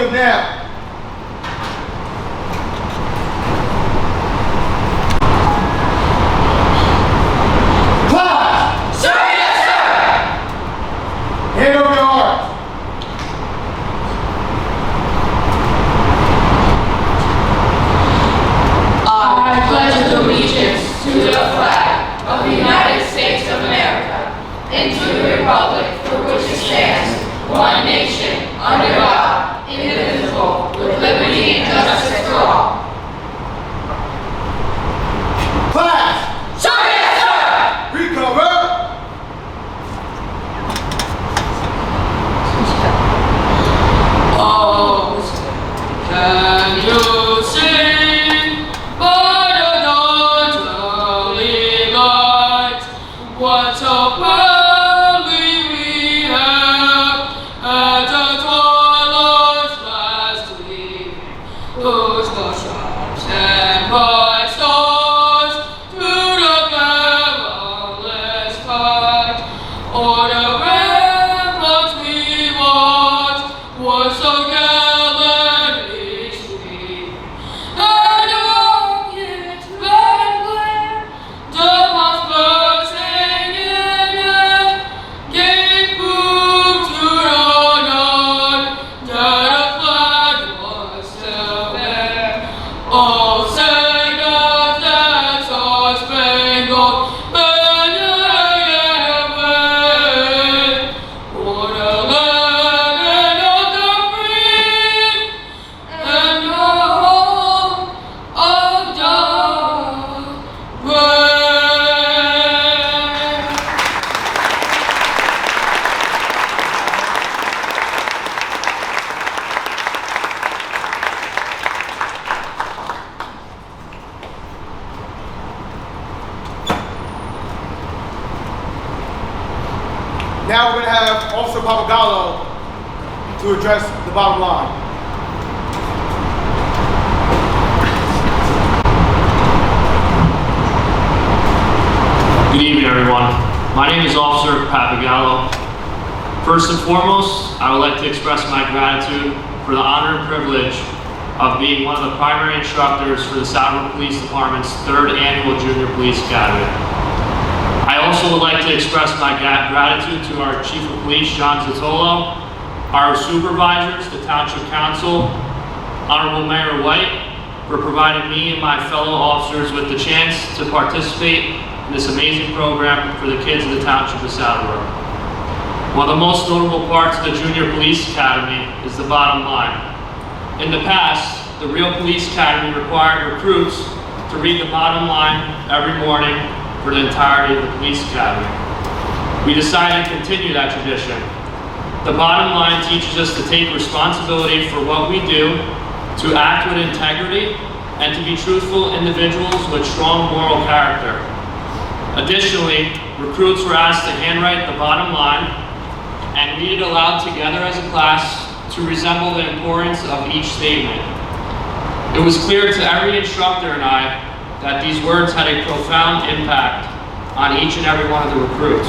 podium now. Class! Sir, yes, sir! Hand over your arms. I pledge allegiance to the flag of the United States of America and to the republic for which it stands, one nation, under God, indivisible, with liberty and justice for all. Class! Sir, yes, sir! Recover. Oh, can you sing by the dawn's early light what so proudly we have at the twilight's last gleaming, whose gunshots and bright stars through the perilous fight, o'er the ramparts we watched was so gallantly streamed, and the rocket's red glare, the bombs bursting in air, gave proof to the night that the flag was still there. Oh, say does that star-spangled banner yet wave o'er the land of the free and the home of the brave. Now we're going to have Officer Papagallo to address the bottom line. Good evening, everyone. My name is Officer Papagallo. First and foremost, I would like to express my gratitude for the honor and privilege of being one of the primary instructors for the Saddle Police Department's 3rd Annual Junior Police Academy. I also would like to express my gratitude to our Chief of Police, John Zotolo, our supervisors, the Township Council, Honorable Mayor White, for providing me and my fellow officers with the chance to participate in this amazing program for the kids of the Township of Saddle Brook. One of the most notable parts of the Junior Police Academy is the bottom line. In the past, the Real Police Academy required recruits to read the bottom line every morning for the entirety of the Police Academy. We decided to continue that tradition. The bottom line teaches us to take responsibility for what we do, to act with integrity, and to be truthful individuals with strong moral character. Additionally, recruits were asked to handwrite the bottom line and read it aloud together as a class to resemble the importance of each statement. It was clear to every instructor and I that these words had a profound impact on each and every one of the recruits.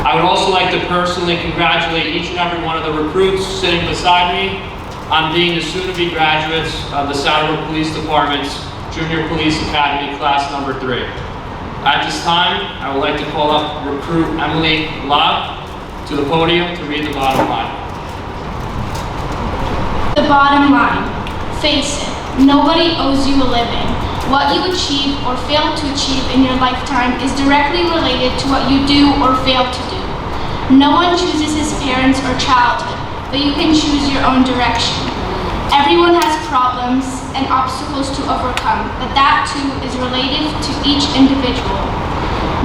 I would also like to personally congratulate each and every one of the recruits sitting beside me on being the soon-to-be graduates of the Saddle Brook Police Department's Junior Police Academy Class Number 3. At this time, I would like to call up Recruit Emily Locke to the podium to read the bottom line. The bottom line. Face it, nobody owes you a living. What you achieve or fail to achieve in your lifetime is directly related to what you do or fail to do. No one chooses his parents or childhood, but you can choose your own direction. Everyone has problems and obstacles to overcome, but that too is related to each individual.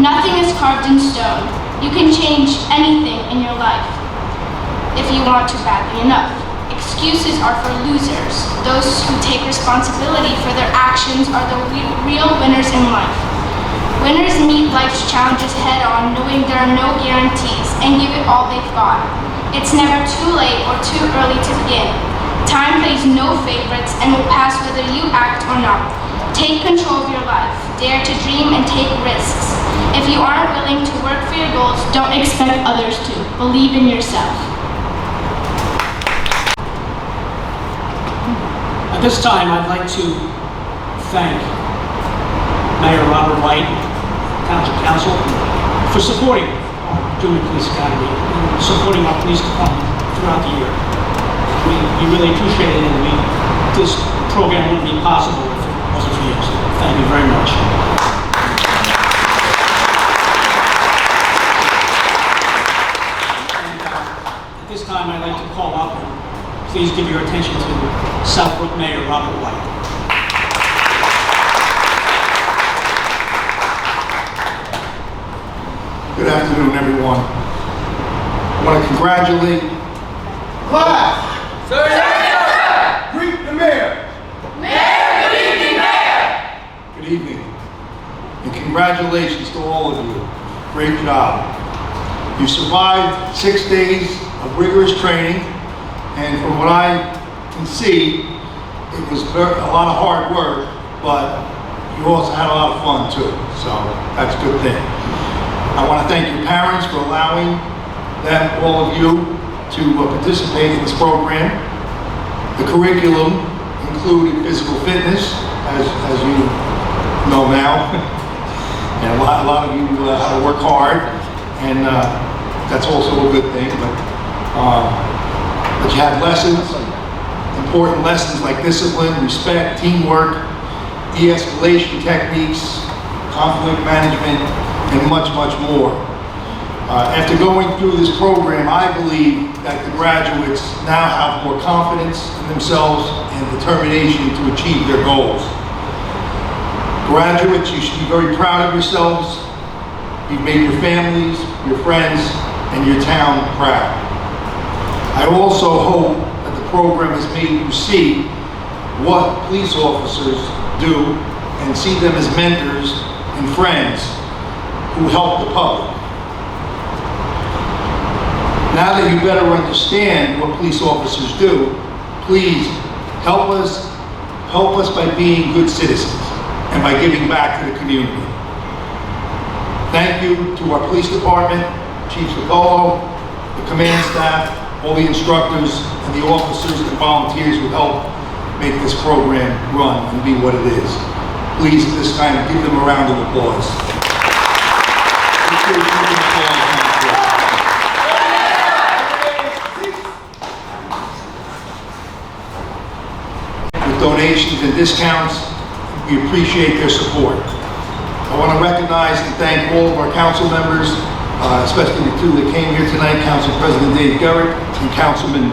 Nothing is carved in stone. You can change anything in your life if you want to badly enough. Excuses are for losers. Those who take responsibility for their actions are the real winners in life. Winners meet life's challenges head on, knowing there are no guarantees, and give it all they've got. It's never too late or too early to begin. Time plays no favorites and will pass whether you act or not. Take control of your life. Dare to dream and take risks. If you aren't willing to work for your goals, don't expect others to. Believe in yourself. At this time, I'd like to thank Mayor Robert White, Township Council, for supporting our Junior Police Academy and supporting our police department throughout the year. We really appreciate it, and this program wouldn't be possible if it wasn't for you. So thank you very much. And at this time, I'd like to call up and please give your attention to Southbrook Mayor Robert White. Good afternoon, everyone. I want to congratulate. Class! Sir! Greet the mayor! Mayor, good evening, Mayor. Good evening. And congratulations to all of you. Great job. You survived 6 days of rigorous training, and from what I can see, it was a lot of hard work, but you also had a lot of fun too, so that's a good thing. I want to thank your parents for allowing them, all of you, to participate in this program. The curriculum included physical fitness, as you know now, and a lot of you had to work hard, and that's also a good thing. But you had lessons, important lessons like discipline, respect, teamwork, de-escalation techniques, conflict management, and much, much more. After going through this program, I believe that the graduates now have more confidence in themselves and determination to achieve their goals. Graduates, you should be very proud of yourselves. You've made your families, your friends, and your town proud. I also hope that the program has made you see what police officers do and see them as mentors and friends who help the public. Now that you better understand what police officers do, please help us by being good citizens and by giving back to the community. Thank you to our police department, Chief Spicolo, the command staff, all the instructors, and the officers and volunteers who help make this program run and be what it is. Please, at this time, give them a round of applause. With donations and discounts, we appreciate their support. I want to recognize and thank all of our council members, especially the two that came here tonight, Council President Dave Garrett and Councilman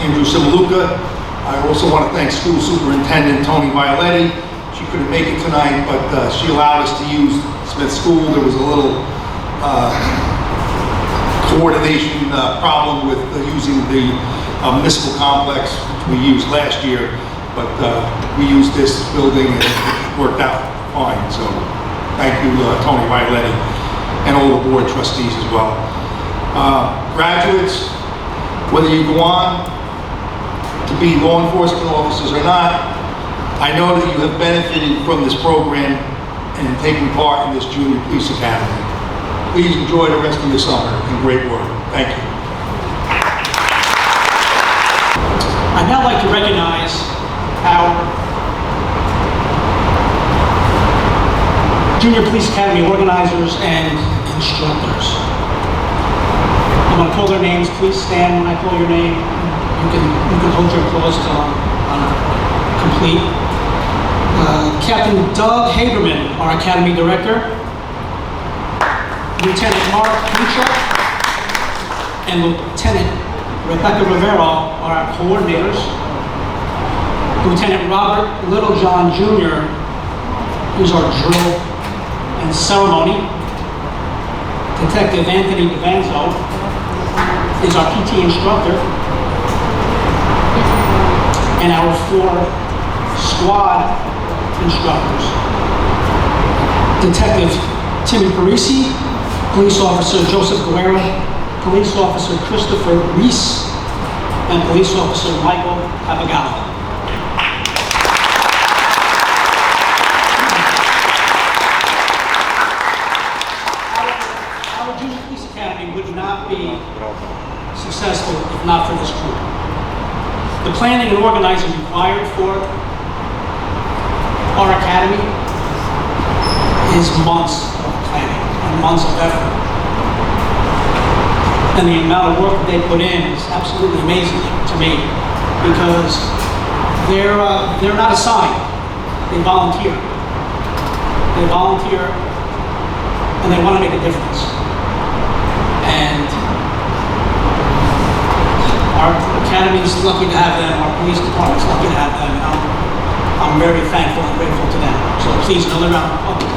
Andrew Simaluka. I also want to thank School Superintendent Tony Violetti. She couldn't make it tonight, but she allowed us to use Smith School. There was a little coordination problem with using the municipal complex, which we used last year, but we used this building and it worked out fine. So thank you, Tony Violetti, and all the board trustees as well. Graduates, whether you go on to be law enforcement officers or not, I know that you have benefited from this program and taking part in this Junior Police Academy. Please enjoy the rest of your summer and great work. Thank you. I'd now like to recognize our Junior Police Academy organizers and instructors. I'm going to call their names. Please stand when I call your name. You can hold your applause till I'm complete. Captain Doug Haberman, our Academy Director. Lieutenant Mark Kuchar and Lieutenant Rebecca Rivera are our coordinators. Lieutenant Robert Littlejohn Jr. is our drill and ceremony. Detective Anthony DeVanzo is our PT instructor. And our 4 squad instructors. Detective Timmy Parisi, Police Officer Joseph Guerra, Police Officer Christopher Reese, and Police Officer Michael Papagallo. Our Junior Police Academy would not be successful if not for this group. The planning and organizing required for our academy is months of planning and months of effort. And the amount of work that they put in is absolutely amazing to me, because they're not assigned, they volunteer. They volunteer and they want to make a difference. And our academy is lucky to have them, our police department is lucky to have them, and I'm very thankful and grateful to them. So please, another round of applause.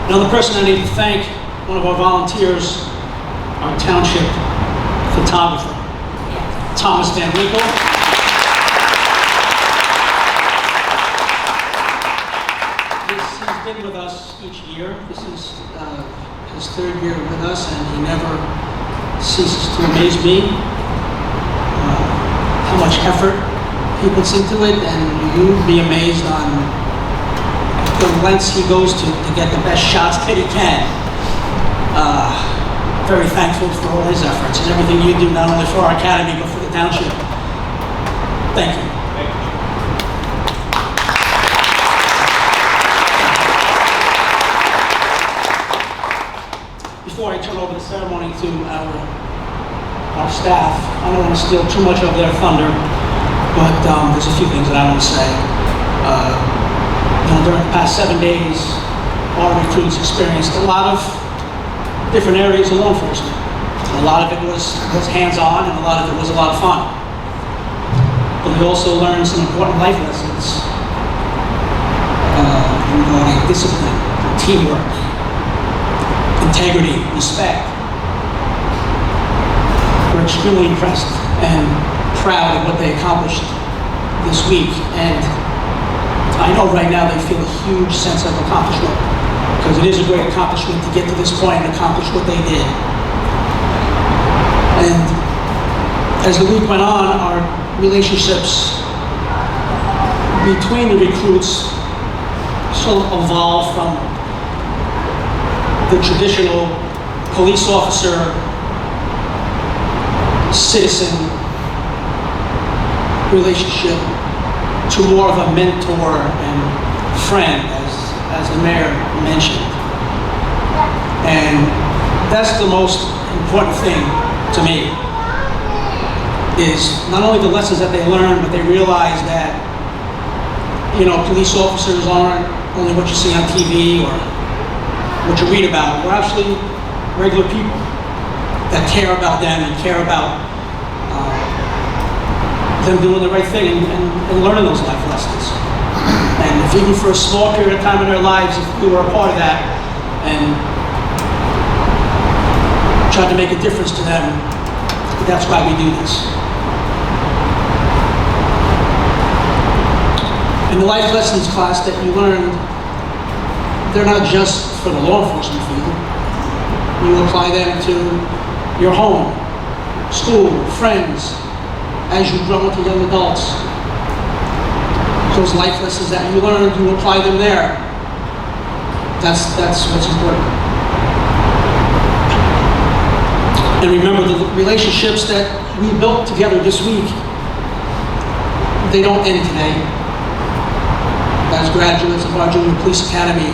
Another person I need to thank, one of our volunteers, our township photographer, Thomas Van Winkle. He's been with us each year. This is his third year with us, and he never ceases to amaze me how much effort he puts into it, and you'd be amazed on the lengths he goes to get the best shots that he can. Very thankful for all his efforts and everything you do, not only for our academy, but for the township. Thank you. Before I turn over the ceremony to our staff, I don't want to steal too much of their thunder, but there's a few things that I want to say. During the past 7 days, our recruits experienced a lot of different areas of law enforcement. A lot of it was hands-on, and a lot of it was a lot of fun. But we also learned some important life lessons regarding discipline, teamwork, integrity, respect. We're extremely impressed and proud of what they accomplished this week, and I know right now they feel a huge sense of accomplishment, because it is a great accomplishment to get to this point and accomplish what they did. And as the week went on, our relationships between the recruits sort of evolved from the traditional police officer, citizen relationship to more of a mentor and friend, as the mayor mentioned. And that's the most important thing to me, is not only the lessons that they learn, but they realize that, police officers aren't only what you see on TV or what you read about. We're actually regular people that care about them and care about them doing the right thing and learning those life lessons. And if even for a small period of time in their lives, if we were a part of that and tried to make a difference to them, that's why we do this. And the life lessons class that you learned, they're not just for the law enforcement field. You apply them to your home, school, friends, as you grow into young adults. Those life lessons that you learned, you apply them there. That's what's important. And remember, the relationships that we built together this week, they don't end today. As graduates of our Junior Police Academy,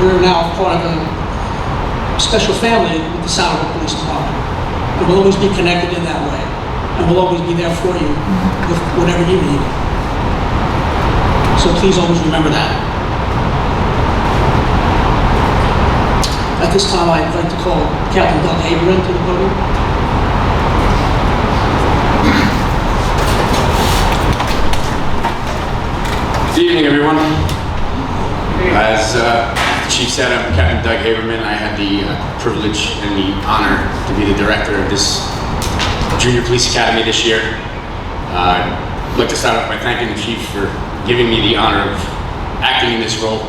we're now part of a special family with the Southwood Police Department. And we'll always be connected in that way. And we'll always be there for you with whatever you need. So please always remember that. At this time, I'd like to call Captain Doug Haberman to the podium. Good evening, everyone. As the Chief said, I'm Captain Doug Haberman. I had the privilege and the honor to be the director of this Junior Police Academy this year. I'd like to start off by thanking the Chief for giving me the honor of acting in this role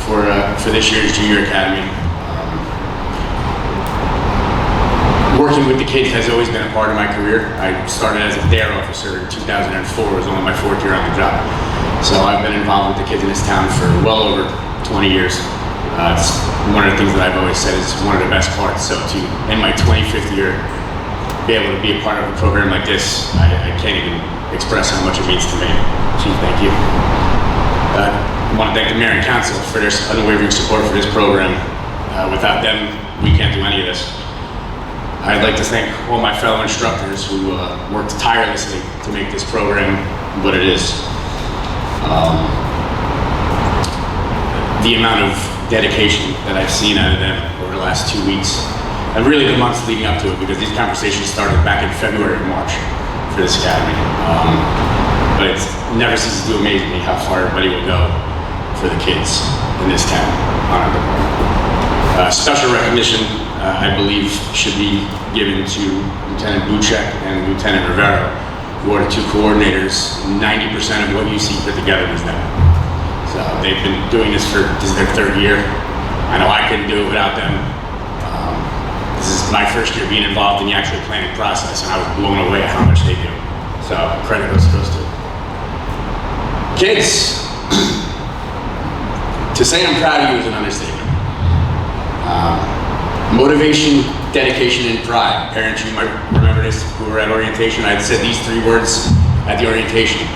for this year's Junior Academy. Working with the kids has always been a part of my career. I started as a DARE officer in 2004. It was only my 4th year on the job. So I've been involved with the kids in this town for well over 20 years. It's one of the things that I've always said is one of the best parts. So to, in my 25th year, be able to be a part of a program like this, I can't even express how much it means to me. Chief, thank you. I want to thank the Mayor and Council for their unwavering support for this program. Without them, we can't do any of this. I'd like to thank all my fellow instructors who worked tirelessly to make this program what it is. The amount of dedication that I've seen out of them over the last 2 weeks, and really the months leading up to it, because these conversations started back in February and March for this academy. But it never ceases to amaze me how far everybody will go for the kids in this town on our department. Special recognition, I believe, should be given to Lieutenant Buchek and Lieutenant Rivera, who are the two coordinators. 90% of what you see put together is them. So they've been doing this is their 3rd year. I know I couldn't do it without them. This is my 1st year being involved in the actual planning process, and I was blown away at how much they do. So credit goes to. Kids, to say I'm proud of you is an understatement. Motivation, dedication, and pride. Parents, you might remember this, who were at orientation. I had said these 3 words at the orientation.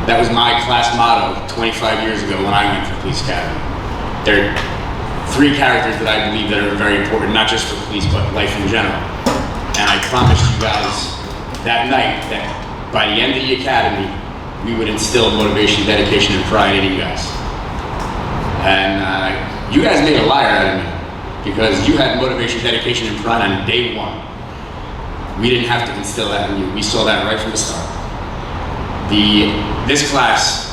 That was my class motto 25 years ago when I went to the police academy. There are 3 characters that I believe that are very important, not just for police, but life in general. And I promised you guys that night that by the end of the academy, we would instill motivation, dedication, and pride in you guys. And you guys made a liar out of me, because you had motivation, dedication, and pride on day 1. We didn't have to instill that in you. We saw that right from the start. This class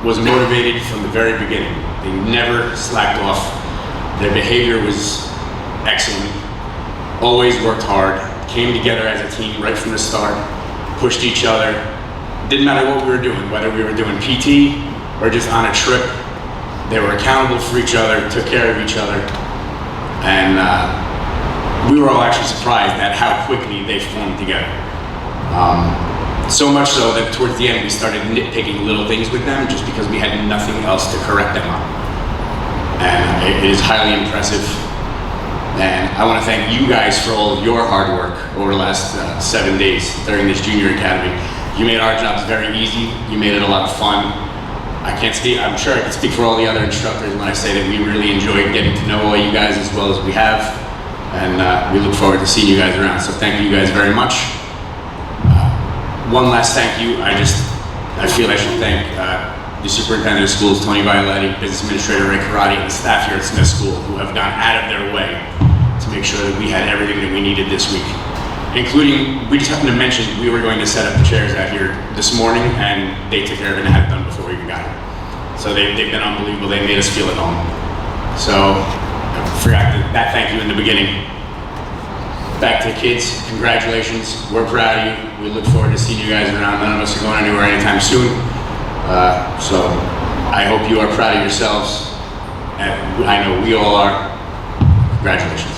was motivated from the very beginning. They never slacked off. Their behavior was excellent. Always worked hard. Came together as a team right from the start. Pushed each other. Didn't matter what we were doing, whether we were doing PT or just on a trip. They were accountable for each other, took care of each other. And we were all actually surprised at how quickly they formed together. So much so that towards the end we started nitpicking little things with them just because we had nothing else to correct them on. And it is highly impressive. And I want to thank you guys for all of your hard work over the last 7 days during this junior academy. You made our jobs very easy. You made it a lot of fun. I'm sure I can speak for all the other instructors when I say that we really enjoyed getting to know all you guys as well as we have. And we look forward to seeing you guys around. So thank you guys very much. One last thank you. I feel I should thank the superintendent of schools, Tony Violetti, business administrator Ray Karate, and the staff here at Smith School, who have gone out of their way to make sure that we had everything that we needed this week. Including, we just happened to mention we were going to set up the chairs out here this morning, and they took care of it and had it done before we even got here. So they've been unbelievable. They made us feel at home. So I forgot that thank you in the beginning. Back to the kids, congratulations. We're proud of you. We look forward to seeing you guys around. None of us are going anywhere anytime soon. So I hope you are proud of yourselves. And I know we all are. Congratulations.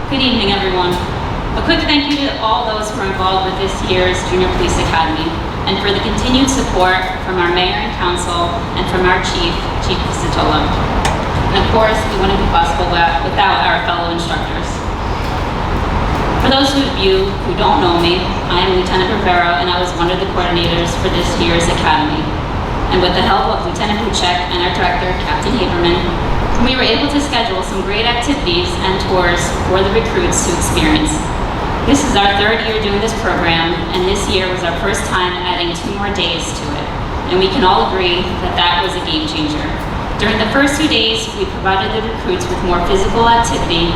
Good evening, everyone. A quick thank you to all those who are involved with this year's Junior Police Academy, and for the continued support from our Mayor and Council, and from our Chief Pisatola. And of course, it wouldn't be possible without our fellow instructors. For those of you who don't know me, I am Lieutenant Rivera, and I was one of the coordinators for this year's Academy. And with the help of Lieutenant Buchek and our Director, Captain Haberman, we were able to schedule some great activities and tours for the recruits to experience. This is our 3rd year doing this program, and this year was our first time adding 2 more days to it. And we can all agree that that was a game changer. During the first 2 days, we provided the recruits with more physical activity,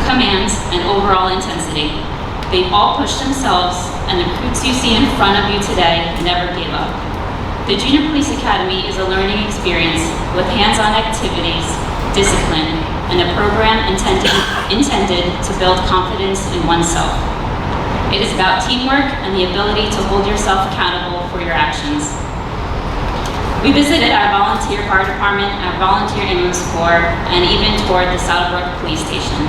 commands, and overall intensity. They all pushed themselves, and the recruits you see in front of you today never gave up. The Junior Police Academy is a learning experience with hands-on activities, discipline, and a program intended to build confidence in oneself. It is about teamwork and the ability to hold yourself accountable for your actions. We visited our volunteer fire department, our volunteer ambulance corps, and even toured the Saddlebrook Police Station.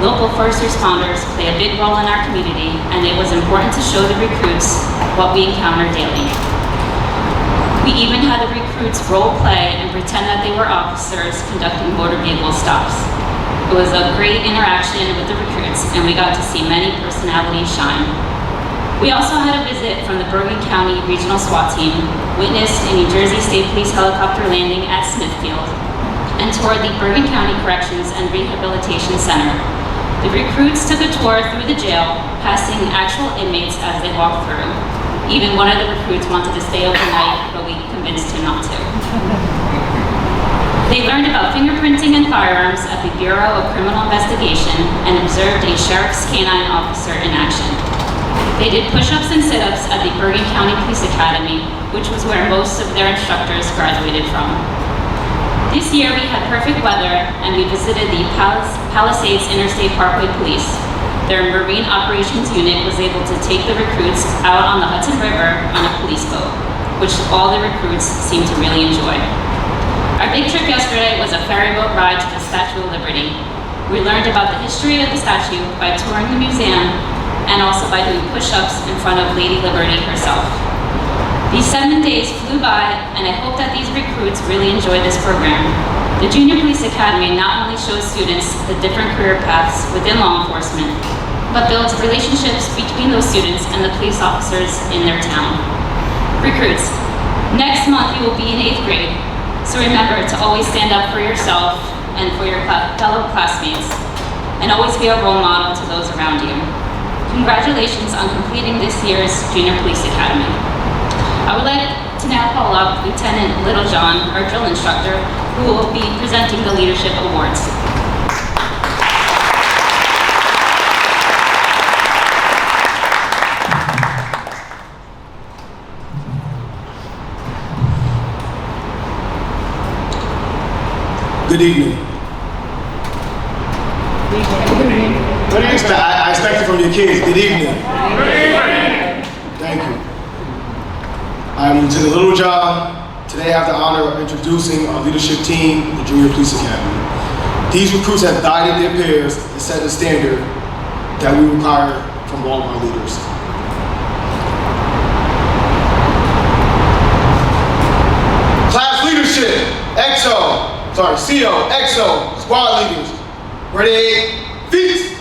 Local first responders play a big role in our community, and it was important to show the recruits what we encounter daily. We even had the recruits role play and pretend that they were officers conducting motor vehicle stops. It was a great interaction with the recruits, and we got to see many personalities shine. We also had a visit from the Bergen County Regional SWAT Team, witnessed a New Jersey State Police helicopter landing at Smithfield, and toured the Bergen County Corrections and Rehabilitation Center. The recruits took a tour through the jail, passing actual inmates as they walked through. Even one of the recruits wanted to stay overnight, but we convinced him not to. They learned about fingerprinting and firearms at the Bureau of Criminal Investigation and observed a sheriff's canine officer in action. They did push-ups and sit-ups at the Bergen County Police Academy, which was where most of their instructors graduated from. This year we had perfect weather and we visited the Palisades Interstate Parkway Police. Their Marine Operations Unit was able to take the recruits out on the Hudson River on a police boat, which all the recruits seemed to really enjoy. Our big trip yesterday was a ferry boat ride to the Statue of Liberty. We learned about the history of the statue by touring the museum and also by doing push-ups in front of Lady Liberty herself. These 7 days flew by, and I hope that these recruits really enjoyed this program. The Junior Police Academy not only shows students the different career paths within law enforcement, but builds relationships between those students and the police officers in their town. Recruits, next month you will be in 8th grade, so remember to always stand up for yourself and for your fellow classmates, and always be a role model to those around you. Congratulations on completing this year's Junior Police Academy. I would like to now call up Lieutenant Littlejohn, our drill instructor, who will be presenting the Leadership Awards. Good evening. I expect it from your kids. Good evening. Thank you. I'm Lieutenant Littlejohn. Today I have the honor of introducing our leadership team, the Junior Police Academy. These recruits have guided their peers and set the standard that we require from all of our leaders. Class leadership, CO, EXO, squad leaders. Ready, feet.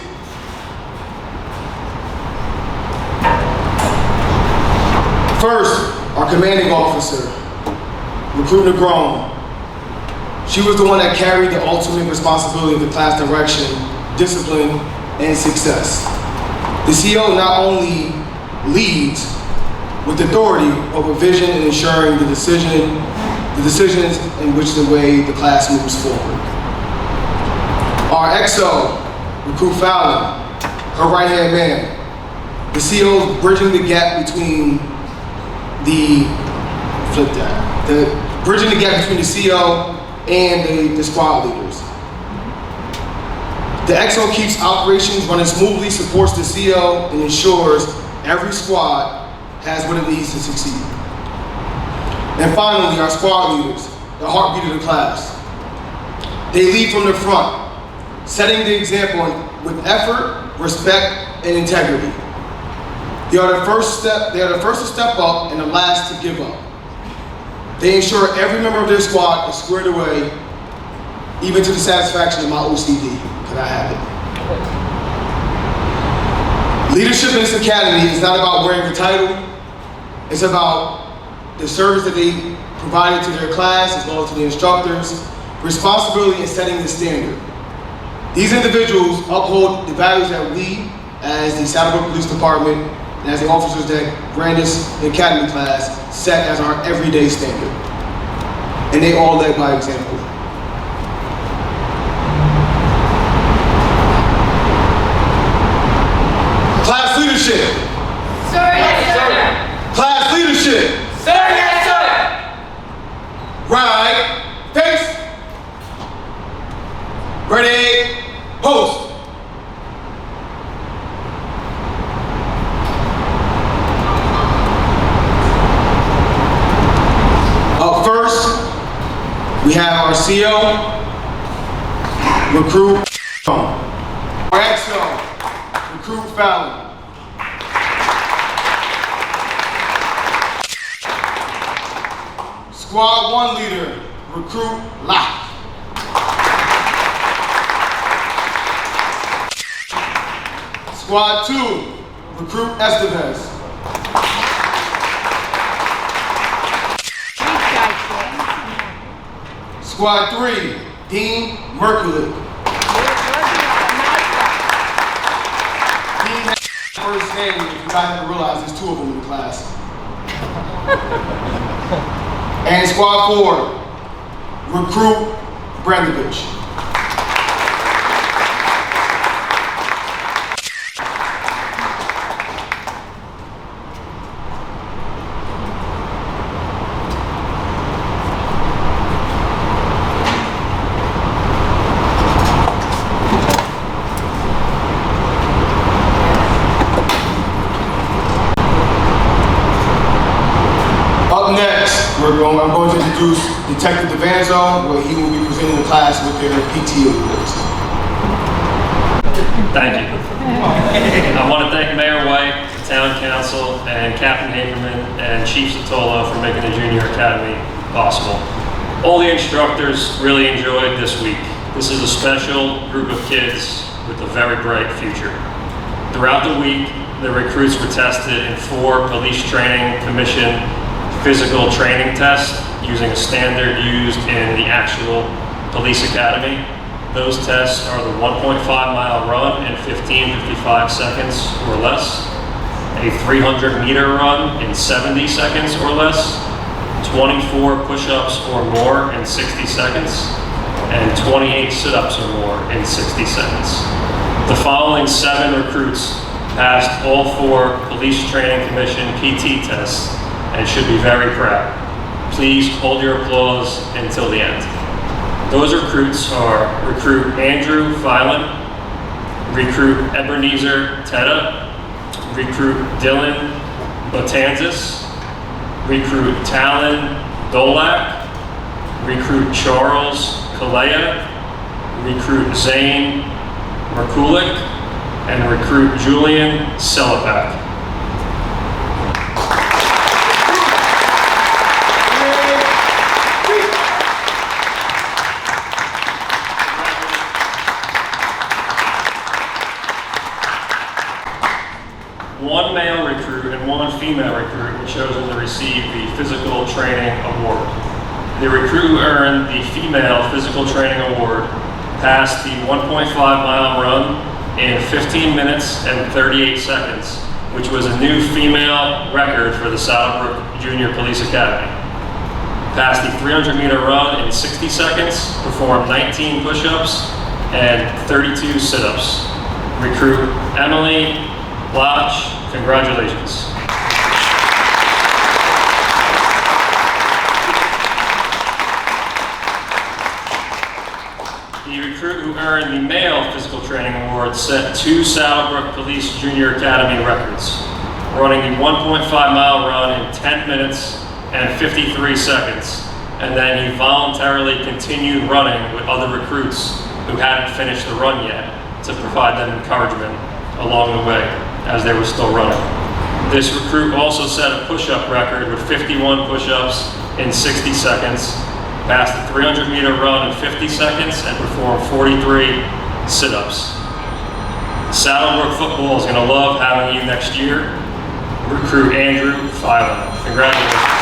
First, our commanding officer, Recruit Negron. She was the one that carried the ultimate responsibility of the class direction, discipline, and success. The CO not only leads with authority, but with vision in ensuring the decisions in which the way the class moves forward. Our EXO, Recruit Fallon, her right-hand man. The CO is bridging the gap between bridging the gap between the CO and the squad leaders. The EXO keeps operations running smoothly, supports the CO, and ensures every squad has what it needs to succeed. And finally, our squad leaders, the heartbeat of the class. They lead from the front, setting the example with effort, respect, and integrity. They are the first to step up and the last to give up. They ensure every member of their squad is squared away, even to the satisfaction of my OCD, because I have it. Leadership in this academy is not about wearing the title, it's about the service that they provided to their class as well as to the instructors, responsibility in setting the standard. These individuals uphold the values that we, as the Saddlebrook Police Department, and as the officers that ran this academy class, set as our everyday standard. And they all led by example. Class leadership. Sir, yes, sir. Class leadership. Sir, yes, sir. Right, face. Ready, post. Up first, we have our CO, Recruit. Our Fallon. Squad 1 leader, Recruit Locke. Squad 2, Recruit Estevez. Squad 3, Dean Merkulik. Dean has first name, if you guys haven't realized, there's 2 of them in the class. And Squad 4, Recruit Brandovich. Up next, I'm going to introduce Detective DeVanzo, where he will be presenting the class with their PT awards. Thank you. I want to thank Mayor White, the Town Council, and Captain Haberman and Chief Sotolo for making the Junior Academy possible. All the instructors really enjoyed this week. This is a special group of kids with a very bright future. Throughout the week, the recruits were tested in 4 Police Training Commission physical training tests using a standard used in the actual police academy. Those tests are the 1.5-mile run in 15:55 seconds or less, a 300-meter run in 70 seconds or less, 24 push-ups or more in 60 seconds, and 28 sit-ups or more in 60 seconds. The following 7 recruits passed all 4 Police Training Commission PT tests and should be very proud. Please hold your applause until the end. Those recruits are Recruit Andrew Filan, Recruit Ebenezer Teta, Recruit Dylan Botanzis, Recruit Talon Dolak, Recruit Charles Kalea, Recruit Zane Merkulik, and Recruit Julian Selapak. One male recruit and 1 female recruit were chosen to receive the Physical Training Award. The recruit who earned the Female Physical Training Award passed the 1.5-mile run in 15 minutes and 38 seconds, which was a new female record for the Saddlebrook Junior Police Academy. Passed the 300-meter run in 60 seconds, performed 19 push-ups and 32 sit-ups. Recruit Emily Lodge, congratulations. The recruit who earned the Male Physical Training Award set 2 Saddlebrook Police Junior Academy records, running the 1.5-mile run in 10 minutes and 53 seconds, and then he voluntarily continued running with other recruits who hadn't finished the run yet to provide them encouragement along the way as they were still running. This recruit also set a push-up record with 51 push-ups in 60 seconds, passed the 300-meter run in 50 seconds, and performed 43 sit-ups. Saddlebrook football is going to love having you next year. Recruit Andrew Filan. Congratulations.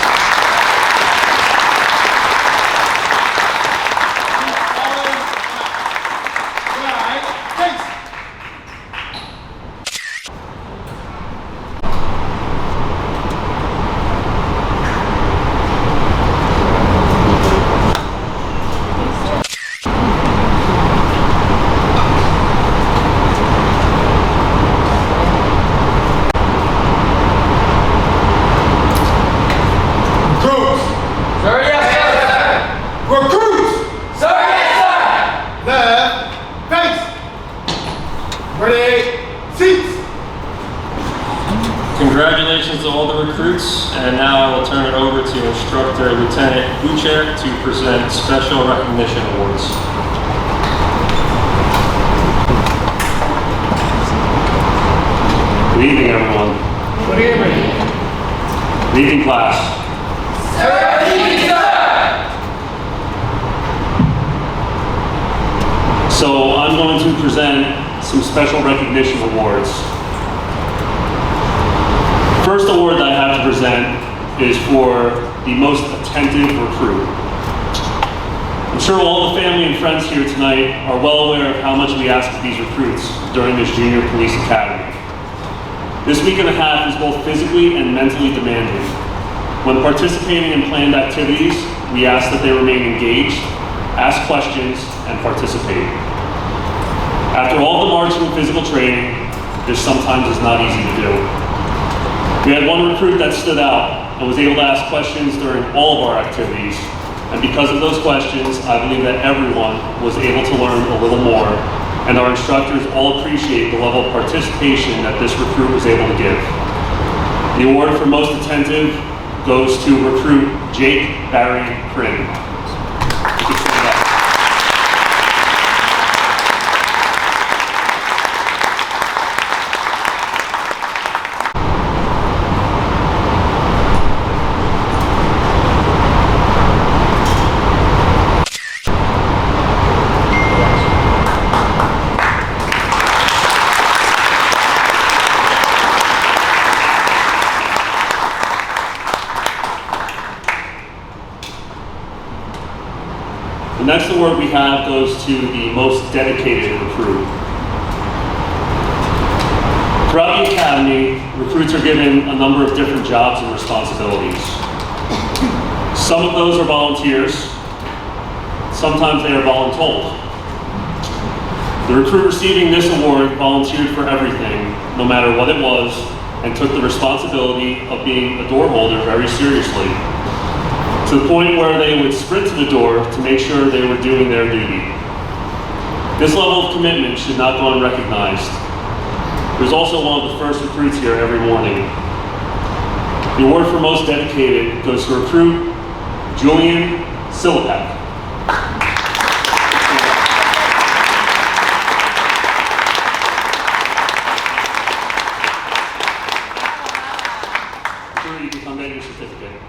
Congratulations to all the recruits, and now I will turn it over to Instructor Lieutenant Buchek to present Special Recognition Awards. Good evening, everyone. Good evening. Good evening, class. So I'm going to present some special recognition awards. First award that I have to present is for the most attentive recruit. I'm sure all the family and friends here tonight are well aware of how much we ask of these recruits during this Junior Police Academy. This week and a half is both physically and mentally demanding. When participating in planned activities, we ask that they remain engaged, ask questions, and participate. After all the marching and physical training, this sometimes is not easy to do. We had one recruit that stood out and was able to ask questions during all of our activities, and because of those questions, I believe that everyone was able to learn a little more, and our instructors all appreciate the level of participation that this recruit was able to give. The award for most attentive goes to recruit Jake Barry Prin. The next award we have goes to the most dedicated recruit. Throughout the Academy, recruits are given a number of different jobs and responsibilities. Some of those are volunteers, sometimes they are voluntold. The recruit receiving this award volunteered for everything, no matter what it was, and took the responsibility of being a door holder very seriously, to the point where they would sprint to the door to make sure they were doing their duty. This level of commitment should not go unrecognized. He was also one of the first recruits here every morning. The award for most dedicated goes to recruit Julian Silipek. You can come get your certificate.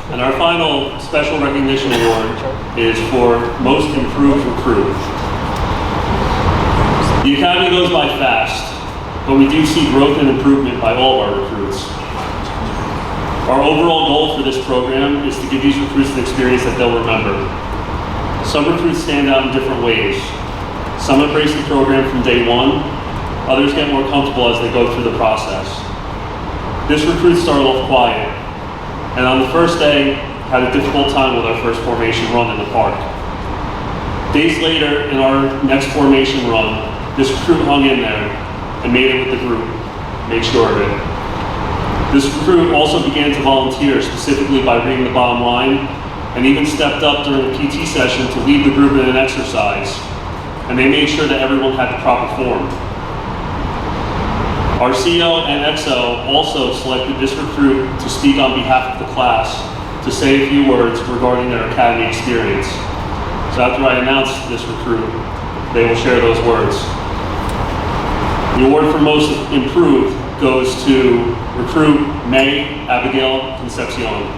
And our final special recognition award is for Most Improved Recruit. The Academy goes by fast, but we do see growth and improvement by all of our recruits. Our overall goal for this program is to give these recruits an experience that they'll remember. Some recruits stand out in different ways. Some embrace the program from day one, others get more comfortable as they go through the process. This recruit started off quiet, and on the first day, had a difficult time with our first formation run in the park. Days later, in our next formation run, this recruit hung in there and made it with the group, made sure of it. This recruit also began to volunteer, specifically by reading the bottom line, and even stepped up during a PT session to lead the group in an exercise, and they made sure that everyone had the proper form. Our CO and XO also selected this recruit to speak on behalf of the class, to say a few words regarding their academy experience. So after I announce this recruit, they will share those words. The award for Most Improved goes to recruit May Abigail Concepcion.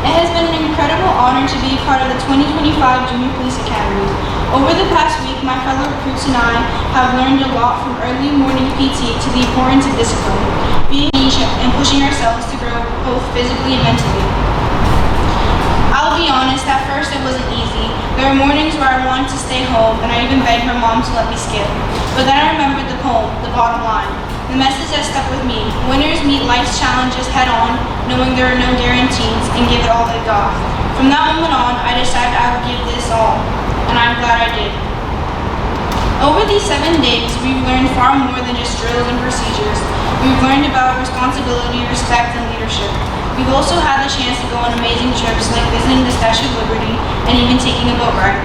It has been an incredible honor to be part of the 2025 Junior Police Academy. Over the past week, my fellow recruits and I have learned a lot from early morning PT to the importance of discipline, being patient, and pushing ourselves to grow both physically and mentally. I'll be honest, at first it wasn't easy. There were mornings where I wanted to stay home, and I even begged my mom to let me skip. But then I remembered the poem, The Bottom Line. The message that stuck with me: winners meet life's challenges head on, knowing there are no guarantees, and give it all they got. From that moment on, I decided I would give this all, and I'm glad I did. Over these 7 days, we've learned far more than just drills and procedures. We've learned about responsibility, respect, and leadership. We've also had the chance to go on amazing trips like visiting the Statue of Liberty and even taking a boat ride.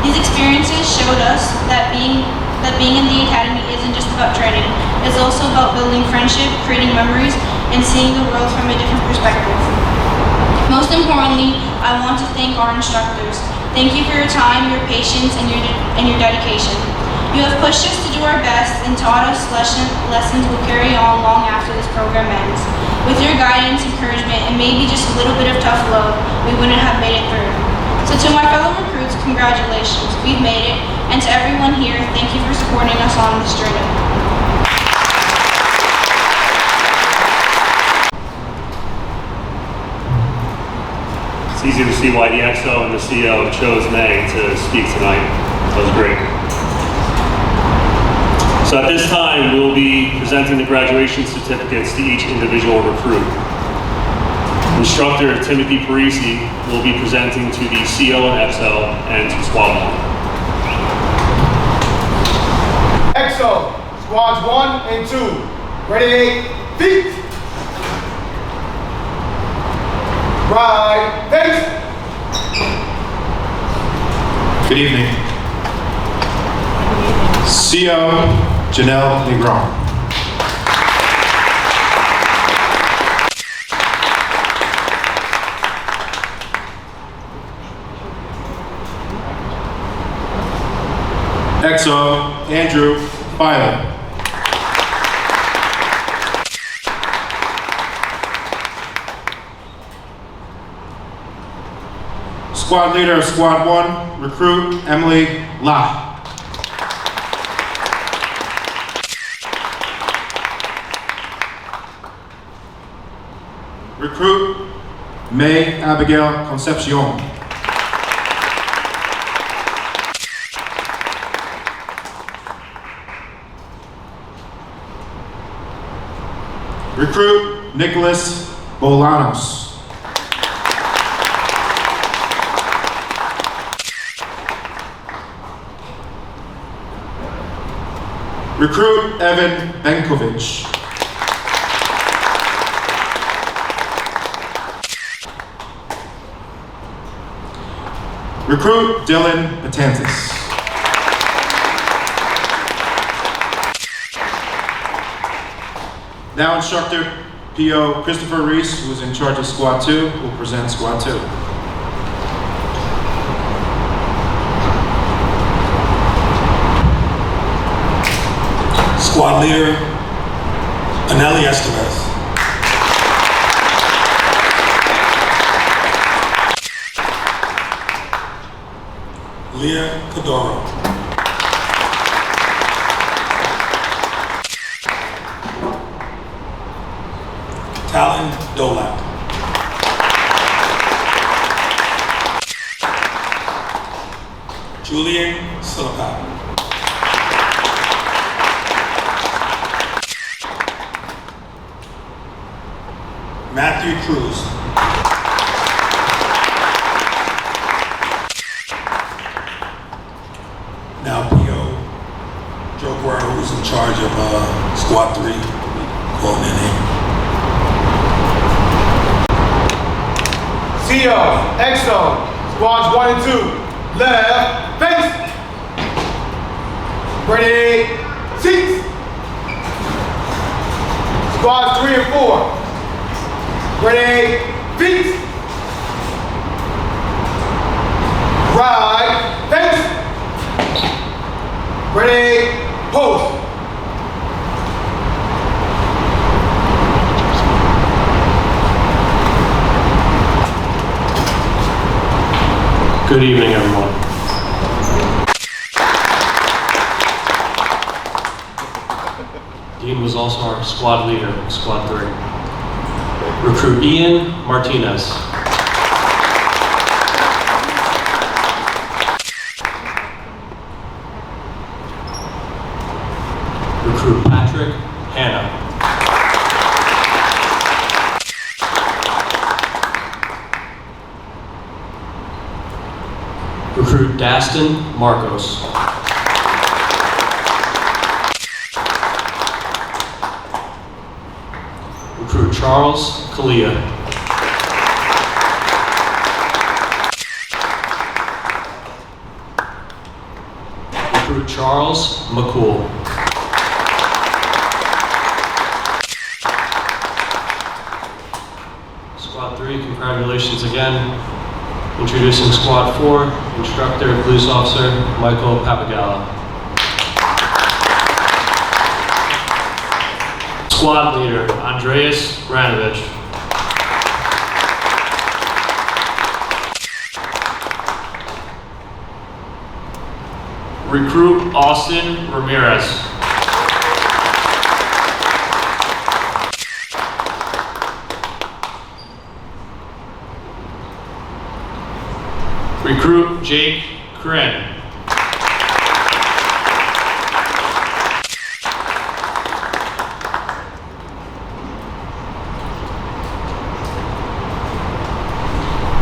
These experiences showed us that being in the academy isn't just about training. It's also about building friendship, creating memories, and seeing the world from a different perspective. Most importantly, I want to thank our instructors. Thank you for your time, your patience, and your dedication. You have pushed us to do our best and taught us lessons will carry on long after this program ends. With your guidance, encouragement, and maybe just a little bit of tough love, we wouldn't have made it through. So to my fellow recruits, congratulations, we've made it. And to everyone here, thank you for supporting us on this journey. It's easy to see why the XO and the CO chose May to speak tonight. That was great. So at this time, we'll be presenting the graduation certificates to each individual recruit. Instructor Timothy Parisi will be presenting to the CO and XO and to Squad 1. XO, squads 1 and 2. Ready, feet. Right, face. Good evening. CO Janelle Negron. XO Andrew Filer. Squad leader of Squad 1, recruit Emily La. Recruit May Abigail Concepcion. Recruit Nicholas Bolanos. Recruit Evan Benkovich. Recruit Dylan Batantis. Now instructor PO Christopher Reese, who is in charge of Squad 2, will present Squad 2. Squad leader, Anelli Estevez. Leah Cadoro. Talon Dolak. Julian Silicat. Matthew Cruz. Now PO Joe Guerrero, who's in charge of Squad 3, calling their name. CO, XO, squads 1 and 2. Left, face. Ready, seats. Squads 3 and 4. Ready, feet. Right, face. Ready, post. Good evening, everyone. also our squad leader, Squad 3. Recruit Ian Martinez. Recruit Patrick Hanna. Recruit Daston Marcos. Recruit Charles Kalia. Recruit Charles McCool. Squad 3, congratulations again. Introducing Squad 4, Instructor, Police Officer Michael Papagallo. Squad Leader Andreas Ranovich. Recruit Austin Ramirez. Recruit Jake Corinne.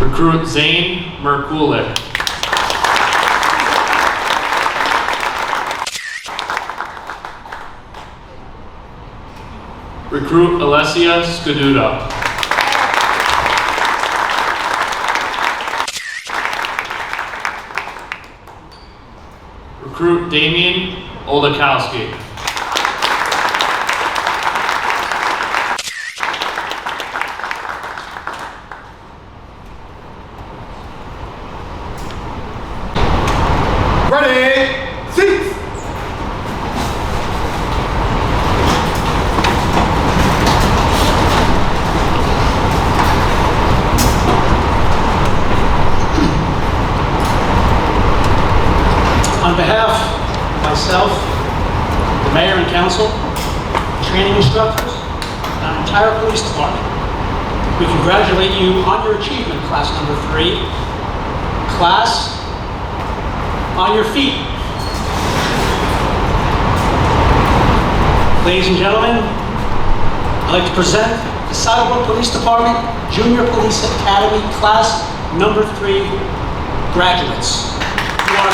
Recruit Zane Merkulik. Recruit Alessia Scaduta. Recruit Damian Oldakowski. Ready, seats. On behalf of myself, the mayor and council, training instructors, and our entire police department, we congratulate you on your achievement, class number 3. Class, on your feet. Ladies and gentlemen, I'd like to present the Saddlebrook Police Department Junior Police Academy Class number 3 graduates. You are